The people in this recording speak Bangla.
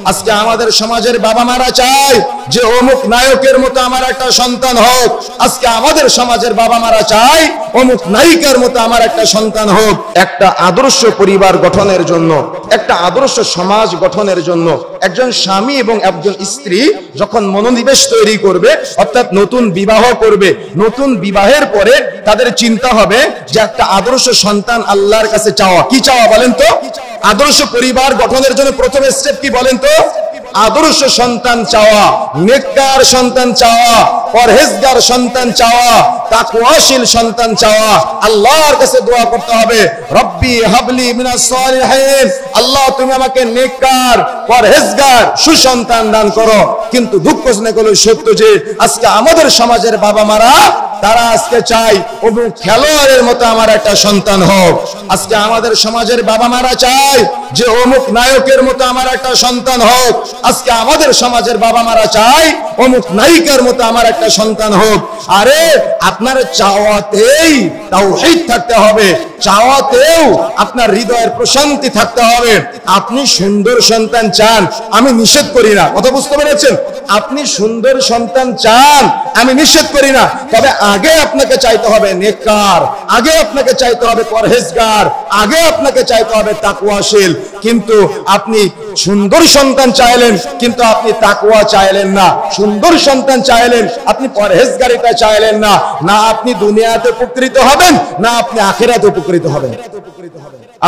আজকে আমাদের সমাজের বাবা মারা চায় যে অমুক নায়কের মতো আমার একটা সন্তান হোক। আজকে আমাদের সমাজের বাবা মারা চায় অমুক নায়িকার মতো আমার একটা সন্তান হোক। একটা আদর্শ পরিবার গঠনের জন্য, একটা আদর্শ সমাজ গঠনের জন্য একজন স্বামী এবং একজন স্ত্রী যখন মনোনিবেশ তৈরি করবে, অর্থাৎ নতুন বিবাহ করবে, নতুন বিবাহের পরে তাদের চিন্তা হবে যে একটা আদর্শ সন্তান আল্লাহর কাছে চাওয়া। কি চাওয়া বলেন তো? আদর্শ পরিবার গঠনের জন্য প্রথম স্টেপ কি বলেন তো? আদর্শ সন্তান চাওয়া, নেককার সন্তান চাওয়া, পরহেজগার সন্তান চাওয়া, তাকওয়াশীল সন্তান চাওয়া। আল্লাহর কাছে দোয়া করতে হবে, রব্বি হাবলি মিনাস সালিহিন, আল্লাহ তুমি আমাকে নেককার, পরহেজগার, সুসন্তান দান করো। কিন্তু দুঃখজনক হলো সত্য যে আজকে আমাদের সমাজের বাবা মারা তারা আজকে চাই অমুক খেলোয়াড়ের মতো আমার একটা সন্তান হোক। আজকে আমাদের সমাজের বাবা মারা চায় যে অমুক নায়কের মতো আমার একটা সন্তান হোক। আজকে আমাদের সমাজের বাবা মারা চায় অমুক নায়িকার মতো আমার একটা সন্তান হোক। আরে আপনার চাওয়াতেই তাওহীদ থাকতে হবে, চাওয়াতেও আপনার হৃদয়ের প্রশান্তি থাকতে হবে। আপনি সুন্দর সন্তান চান, আমি নিষেধ করি না, কথা বুঝতে পেরেছেন? আপনি সুন্দর সন্তান চান, আমি নিষেধ করি না, তবে আগে আপনাকে চাইতে হবে নেককার, আগে আপনাকে চাইতে হবে পরহেজগার, আগে আপনাকে চাইতে হবে তাকওয়াশীল। কিন্তু আপনি সুন্দর সন্তান চাইলেন কিন্তু আপনি তাকওয়া চাইলেন না, সুন্দর সন্তান চাইলেন আপনি পরহেজগারিতা চাইলেন না, না আপনি দুনিয়াতে উপকৃত হবেন, না আপনি আখিরাতে উপকৃত হবেন।